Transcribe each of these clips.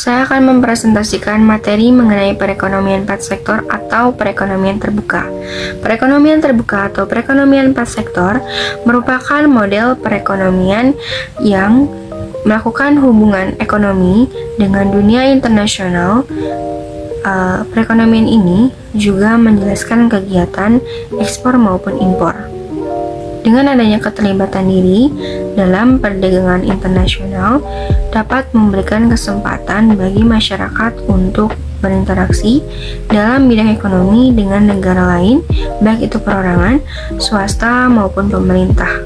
Saya akan mempresentasikan materi mengenai perekonomian 4 sektor atau perekonomian terbuka. Perekonomian terbuka atau perekonomian 4 sektor merupakan model perekonomian yang melakukan hubungan ekonomi dengan dunia internasional. Perekonomian ini juga menjelaskan kegiatan ekspor maupun impor. Dengan adanya keterlibatan diri dalam perdagangan internasional dapat memberikan kesempatan bagi masyarakat untuk berinteraksi dalam bidang ekonomi dengan negara lain, baik itu perorangan, swasta maupun pemerintah.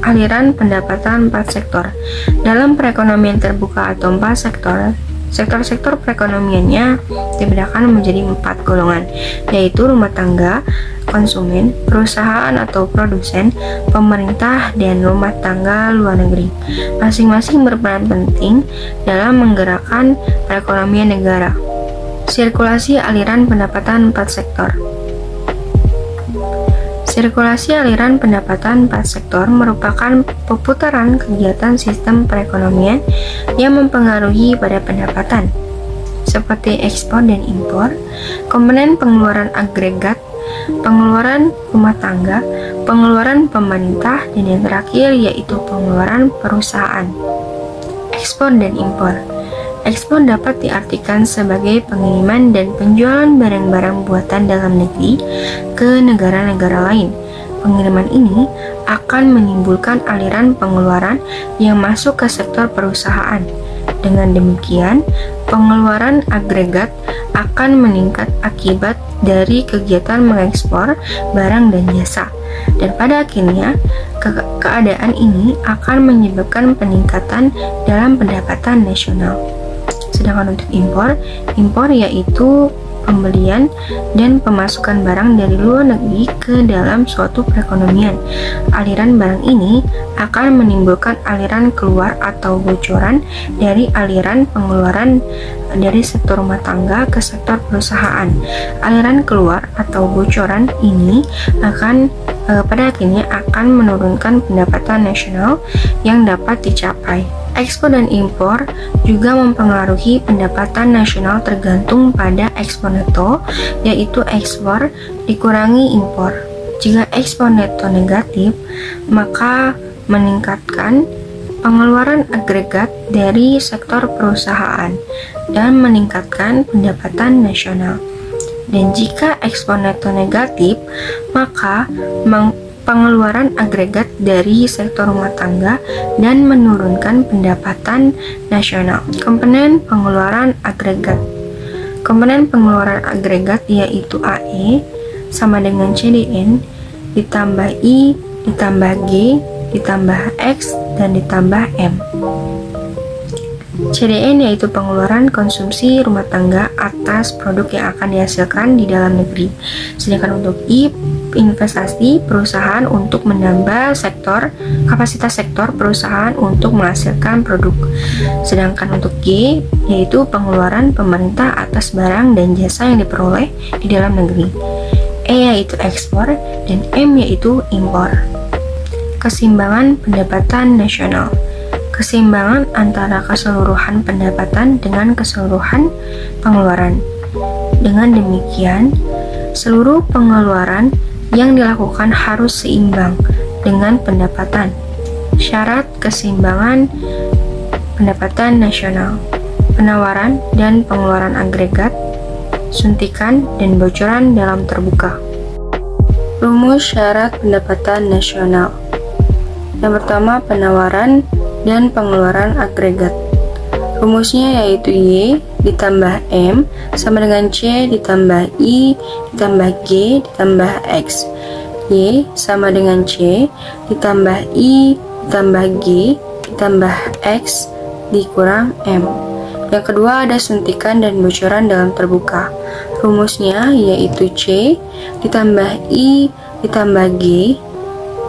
Aliran pendapatan 4 sektor. Dalam perekonomian terbuka atau 4 sektor, sektor-sektor perekonomiannya dibedakan menjadi 4 golongan, yaitu rumah tangga, konsumen, perusahaan atau produsen, pemerintah, dan rumah tangga luar negeri. Masing-masing berperan penting dalam menggerakkan perekonomian negara. Sirkulasi aliran pendapatan 4 sektor. Sirkulasi aliran pendapatan 4 sektor merupakan perputaran kegiatan sistem perekonomian yang mempengaruhi pada pendapatan, seperti ekspor dan impor, komponen pengeluaran agregat, pengeluaran rumah tangga, pengeluaran pemerintah, dan yang terakhir yaitu pengeluaran perusahaan. Ekspor dan impor. Ekspor dapat diartikan sebagai pengiriman dan penjualan barang-barang buatan dalam negeri ke negara-negara lain. Pengiriman ini akan menimbulkan aliran pengeluaran yang masuk ke sektor perusahaan. Dengan demikian, pengeluaran agregat akan meningkat akibat dari kegiatan mengekspor barang dan jasa. Dan pada akhirnya, keadaan ini akan menyebabkan peningkatan dalam pendapatan nasional. Sedangkan untuk impor yaitu pembelian dan pemasukan barang dari luar negeri ke dalam suatu perekonomian. Aliran barang ini akan menimbulkan aliran keluar atau bocoran dari aliran pengeluaran dari sektor rumah tangga ke sektor perusahaan. Aliran keluar atau bocoran ini akan pada akhirnya akan menurunkan pendapatan nasional yang dapat dicapai. Ekspor dan impor juga mempengaruhi pendapatan nasional tergantung pada ekspor neto, yaitu ekspor dikurangi impor. Jika ekspor neto negatif, maka meningkatkan pengeluaran agregat dari sektor perusahaan dan meningkatkan pendapatan nasional. Dan jika ekspor neto negatif, maka pengeluaran agregat dari sektor rumah tangga dan menurunkan pendapatan nasional. Komponen pengeluaran agregat. Komponen pengeluaran agregat yaitu AE sama dengan CDN ditambah I ditambah G ditambah X dan ditambah M. CDN yaitu pengeluaran konsumsi rumah tangga atas produk yang akan dihasilkan di dalam negeri. Sedangkan untuk I, investasi perusahaan untuk menambah kapasitas sektor perusahaan untuk menghasilkan produk. Sedangkan untuk G yaitu pengeluaran pemerintah atas barang dan jasa yang diperoleh di dalam negeri. E yaitu ekspor dan M yaitu impor. Keseimbangan pendapatan nasional. Keseimbangan antara keseluruhan pendapatan dengan keseluruhan pengeluaran. Dengan demikian, seluruh pengeluaran yang dilakukan harus seimbang dengan pendapatan. Syarat keseimbangan pendapatan nasional: penawaran dan pengeluaran agregat, suntikan dan bocoran dalam terbuka. Rumus syarat pendapatan nasional. Yang pertama, penawaran dan pengeluaran agregat. Rumusnya yaitu Y ditambah M sama dengan C ditambah I ditambah G ditambah X. Y sama dengan C ditambah I ditambah G ditambah X dikurang M. Yang kedua ada suntikan dan bocoran dalam terbuka. Rumusnya yaitu C ditambah I ditambah G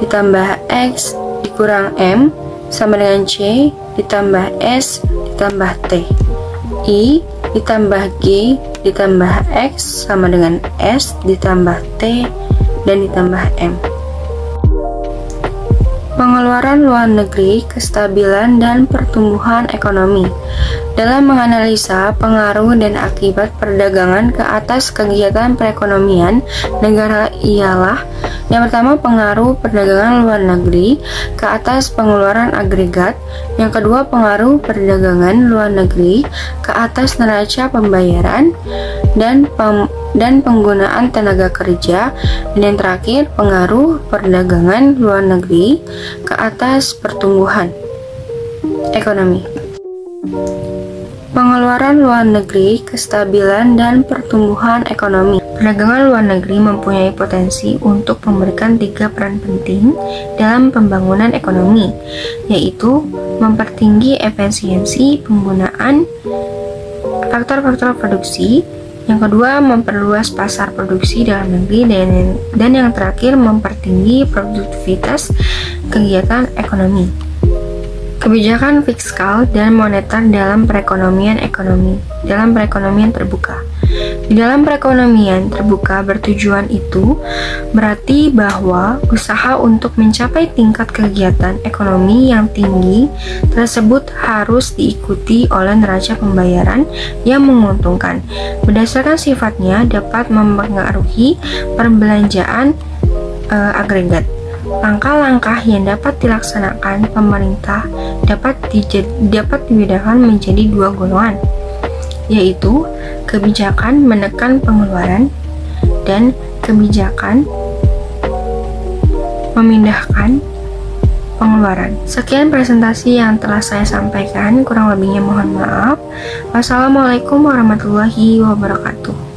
ditambah X dikurang M sama dengan C ditambah S ditambah T. I ditambah G ditambah X sama dengan S ditambah T dan ditambah M. Pengeluaran luar negeri, kestabilan, dan pertumbuhan ekonomi. Dalam menganalisa pengaruh dan akibat perdagangan ke atas kegiatan perekonomian negara ialah: yang pertama, pengaruh perdagangan luar negeri ke atas pengeluaran agregat. Yang kedua, pengaruh perdagangan luar negeri ke atas neraca pembayaran dan penggunaan tenaga kerja. Dan yang terakhir, pengaruh perdagangan luar negeri ke atas pertumbuhan ekonomi. Pengeluaran luar negeri, kestabilan, dan pertumbuhan ekonomi. Perdagangan luar negeri mempunyai potensi untuk memberikan 3 peran penting dalam pembangunan ekonomi, yaitu mempertinggi efisiensi penggunaan faktor-faktor produksi. Yang kedua, memperluas pasar produksi dalam negeri, dan yang terakhir, mempertinggi produktivitas kegiatan ekonomi. Kebijakan fiskal dan moneter dalam perekonomian terbuka. Di dalam perekonomian terbuka bertujuan itu berarti bahwa usaha untuk mencapai tingkat kegiatan ekonomi yang tinggi tersebut harus diikuti oleh neraca pembayaran yang menguntungkan. Berdasarkan sifatnya dapat mempengaruhi perbelanjaan agregat. Langkah-langkah yang dapat dilaksanakan pemerintah dapat dibedakan menjadi 2 golongan, yaitu kebijakan menekan pengeluaran dan kebijakan memindahkan pengeluaran. Sekian presentasi yang telah saya sampaikan, kurang lebihnya mohon maaf. Wassalamualaikum warahmatullahi wabarakatuh.